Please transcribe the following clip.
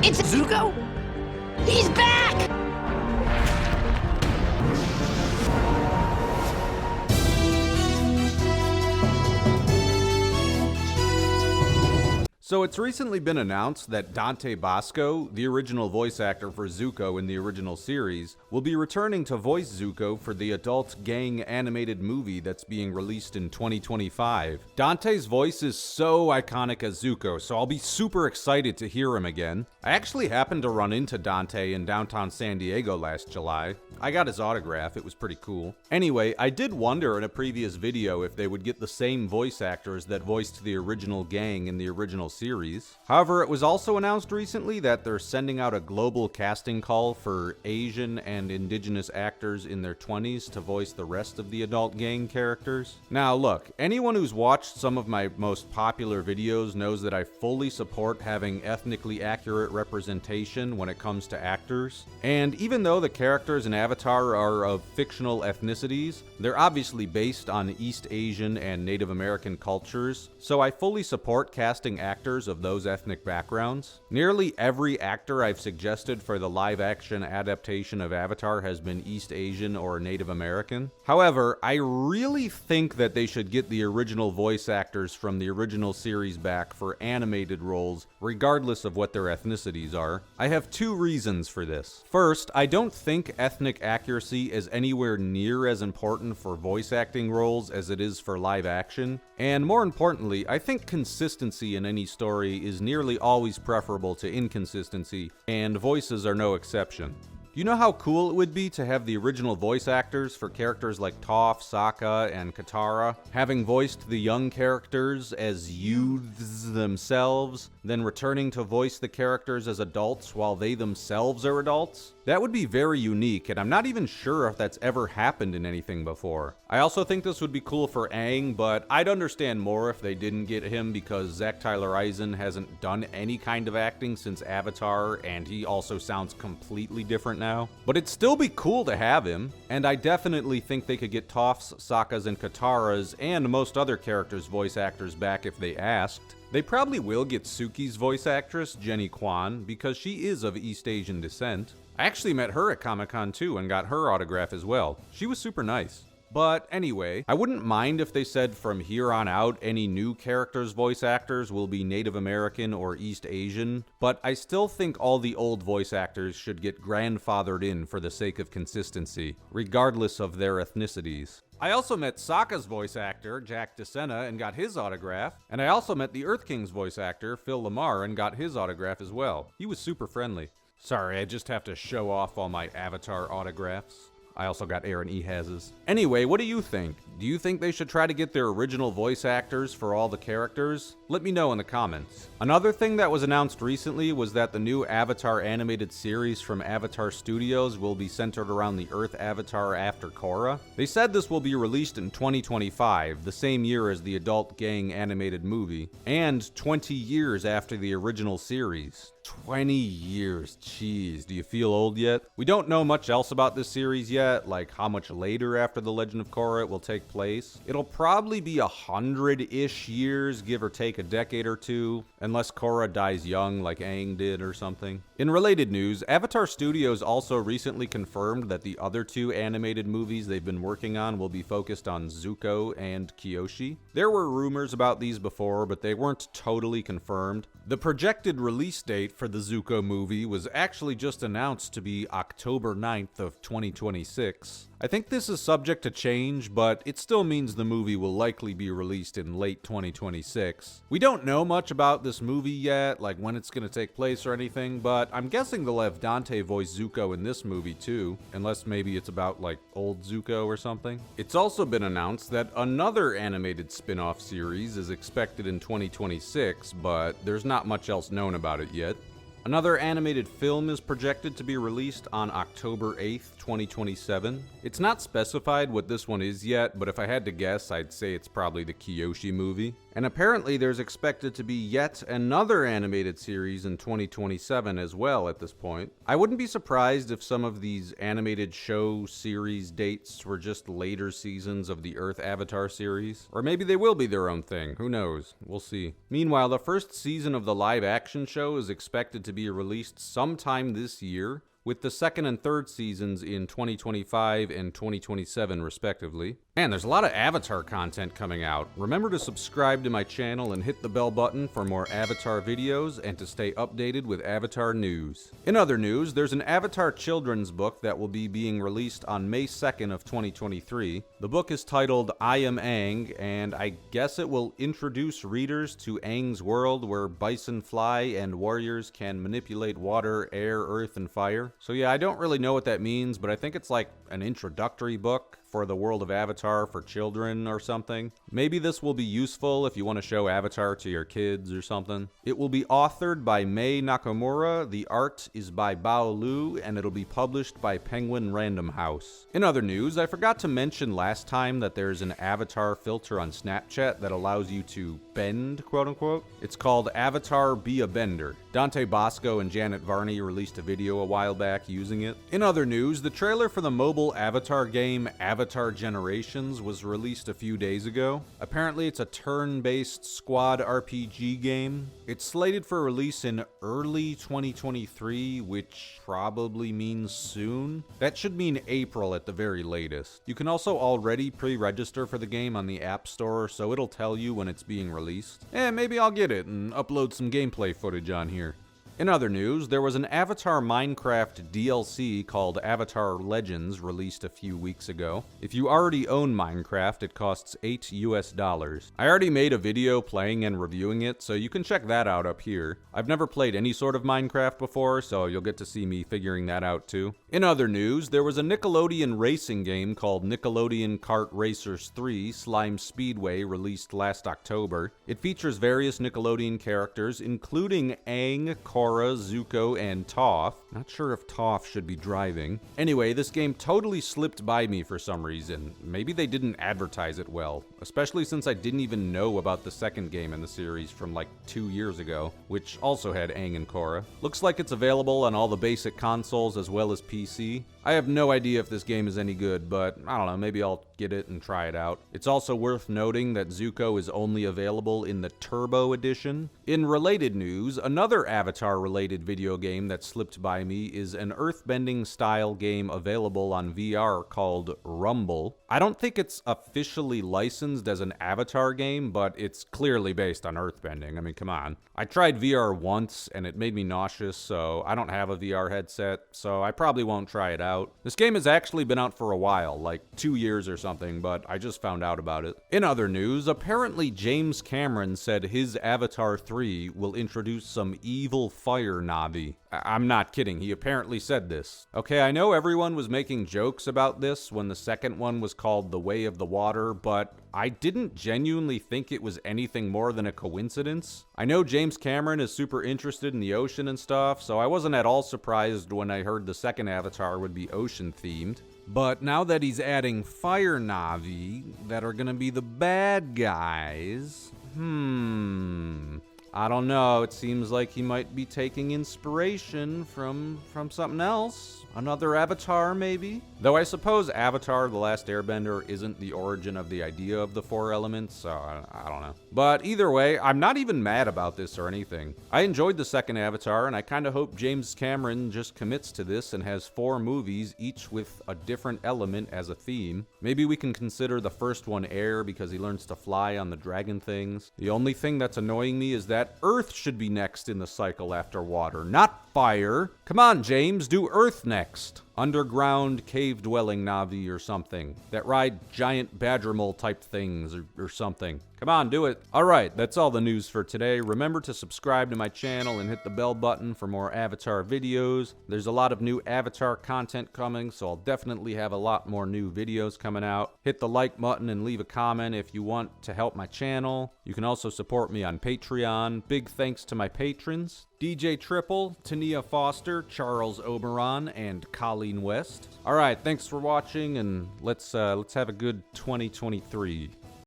It's Zuko? He's back! So it's recently been announced that Dante Bosco, the original voice actor for Zuko in the original series, will be returning to voice Zuko for the adult gang animated movie that's being released in 2025. Dante's voice is so iconic as Zuko, so I'll be super excited to hear him again. I actually happened to run into Dante in downtown San Diego last July. I got his autograph, it was pretty cool. Anyway, I did wonder in a previous video if they would get the same voice actors that voiced the original gang in the original series. However, it was also announced recently that they're sending out a global casting call for Asian and indigenous actors in their 20s to voice the rest of the adult gang characters. Now look, anyone who's watched some of my most popular videos knows that I fully support having ethnically accurate representation when it comes to actors. And even though the characters in Avatar are of fictional ethnicities, they're obviously based on East Asian and Native American cultures, so I fully support casting actors of those ethnic backgrounds. Nearly every actor I've suggested for the live-action adaptation of Avatar has been East Asian or Native American. However, I really think that they should get the original voice actors from the original series back for animated roles, regardless of what their ethnicities are. I have two reasons for this. First, I don't think ethnic accuracy is anywhere near as important for voice acting roles as it is for live action. And more importantly, I think consistency in any story is nearly always preferable to inconsistency, and voices are no exception. You know how cool it would be to have the original voice actors for characters like Toph, Sokka, and Katara, having voiced the young characters as youths themselves, then returning to voice the characters as adults while they themselves are adults? That would be very unique, and I'm not even sure if that's ever happened in anything before. I also think this would be cool for Aang, but I'd understand more if they didn't get him because Zach Tyler Eisen hasn't done any kind of acting since Avatar, and he also sounds completely different now. But it'd still be cool to have him, and I definitely think they could get Toph's, Sokka's, and Katara's, and most other characters' voice actors back if they asked. They probably will get Suki's voice actress, Jenny Kwan, because she is of East Asian descent. I actually met her at Comic-Con too and got her autograph as well. She was super nice. But anyway, I wouldn't mind if they said from here on out any new characters' voice actors will be Native American or East Asian, but I still think all the old voice actors should get grandfathered in for the sake of consistency, regardless of their ethnicities. I also met Sokka's voice actor, Jack DeSena, and got his autograph, and I also met the Earth King's voice actor, Phil LaMarr, and got his autograph as well. He was super friendly. Sorry, I just have to show off all my Avatar autographs. I also got Aaron Ehaz's. Anyway, what do you think? Do you think they should try to get their original voice actors for all the characters? Let me know in the comments. Another thing that was announced recently was that the new Avatar animated series from Avatar Studios will be centered around the Earth Avatar after Korra. They said this will be released in 2025, the same year as the adult gang animated movie, and 20 years after the original series. 20 years, jeez, do you feel old yet? We don't know much else about this series yet, like how much later after The Legend of Korra it will take place. It'll probably be 100-ish years, give or take a decade or two, unless Korra dies young like Aang did or something. In related news, Avatar Studios also recently confirmed that the other two animated movies they've been working on will be focused on Zuko and Kyoshi. There were rumors about these before, but they weren't totally confirmed. The projected release date for the Zuko movie was actually just announced to be October 9th of 2026. I think this is subject to change, but it still means the movie will likely be released in late 2026. We don't know much about this movie yet, like when it's going to take place or anything, but I'm guessing they'll have Dante voice Zuko in this movie too, unless maybe it's about like old Zuko or something. It's also been announced that another animated spin-off series is expected in 2026, but there's not much else known about it yet. Another animated film is projected to be released on October 8th, 2027. It's not specified what this one is yet, but if I had to guess, I'd say it's probably the Kyoshi movie. And apparently there's expected to be yet another animated series in 2027 as well at this point. I wouldn't be surprised if some of these animated show series dates were just later seasons of the Earth Avatar series. Or maybe they will be their own thing, who knows, we'll see. Meanwhile, the first season of the live action show is expected to be released sometime this year, with the second and third seasons in 2025 and 2027 respectively. Man, there's a lot of Avatar content coming out. Remember to subscribe to my channel and hit the bell button for more Avatar videos and to stay updated with Avatar news. In other news, there's an Avatar children's book that will be being released on May 2nd of 2023. The book is titled I Am Aang, and I guess it will introduce readers to Aang's world where bison fly and warriors can manipulate water, air, earth, and fire. So yeah, I don't really know what that means, but I think it's like an introductory book for the world of Avatar for children or something. Maybe this will be useful if you want to show Avatar to your kids or something. It will be authored by Mei Nakamura, the art is by Bao Lu, and it'll be published by Penguin Random House. In other news, I forgot to mention last time that there's an Avatar filter on Snapchat that allows you to bend, quote unquote. It's called Avatar Be a Bender. Dante Bosco and Janet Varney released a video a while back using it. In other news, the trailer for the mobile Avatar game Avatar Generations was released a few days ago. Apparently it's a turn-based squad RPG game. It's slated for release in early 2023, which probably means soon. That should mean April at the very latest. You can also already pre-register for the game on the App Store, so it'll tell you when it's being released. And maybe I'll get it and upload some gameplay footage on here. In other news, there was an Avatar Minecraft DLC called Avatar Legends released a few weeks ago. If you already own Minecraft, it costs $8. I already made a video playing and reviewing it, so you can check that out up here. I've never played any sort of Minecraft before, so you'll get to see me figuring that out too. In other news, there was a Nickelodeon racing game called Nickelodeon Kart Racers 3 Slime Speedway released last October. It features various Nickelodeon characters, including Aang, Korra, Zuko, and Toph. Not sure if Toph should be driving. Anyway, this game totally slipped by me for some reason. Maybe they didn't advertise it well, especially since I didn't even know about the second game in the series from like 2 years ago, which also had Aang and Korra. Looks like it's available on all the basic consoles as well as PC. I have no idea if this game is any good, but I don't know, maybe I'll get it and try it out. It's also worth noting that Zuko is only available in the Turbo Edition. In related news, another Avatar-related video game that slipped by me is an earthbending style game available on VR called Rumble. I don't think it's officially licensed as an Avatar game, but it's clearly based on earthbending. I mean, come on. I tried VR once and it made me nauseous, so I don't have a VR headset, so I probably won't try it out. This game has actually been out for a while, like 2 years or something, but I just found out about it. In other news, apparently James Cameron said his Avatar 3 will introduce some evil fire Navi. I'm not kidding, he apparently said this. Okay, I know everyone was making jokes about this when the second one was called The Way of the Water, but I didn't genuinely think it was anything more than a coincidence. I know James Cameron is super interested in the ocean and stuff, so I wasn't at all surprised when I heard the second Avatar would be ocean-themed. But now that he's adding fire Navi that are gonna be the bad guys, I don't know, it seems like he might be taking inspiration from something else. Another Avatar, maybe? Though I suppose Avatar: The Last Airbender isn't the origin of the idea of the four elements, so I don't know. But either way, I'm not even mad about this or anything. I enjoyed the second Avatar, and I kinda hope James Cameron just commits to this and has 4 movies, each with a different element as a theme. Maybe we can consider the first one air because he learns to fly on the dragon things. The only thing that's annoying me is that Earth should be next in the cycle after water, not fire. Come on, James, do Earth next. Underground cave-dwelling Navi or something that ride giant badger mole type things or something. Come on, do it. Alright, that's all the news for today. Remember to subscribe to my channel and hit the bell button for more Avatar videos. There's a lot of new Avatar content coming, so I'll definitely have a lot more new videos coming out. Hit the like button and leave a comment if you want to help my channel. You can also support me on Patreon. Big thanks to my patrons: DJ Triple, Tania Foster, Charles Oberon, and Colleen West. Alright, thanks for watching, and let's have a good 2023.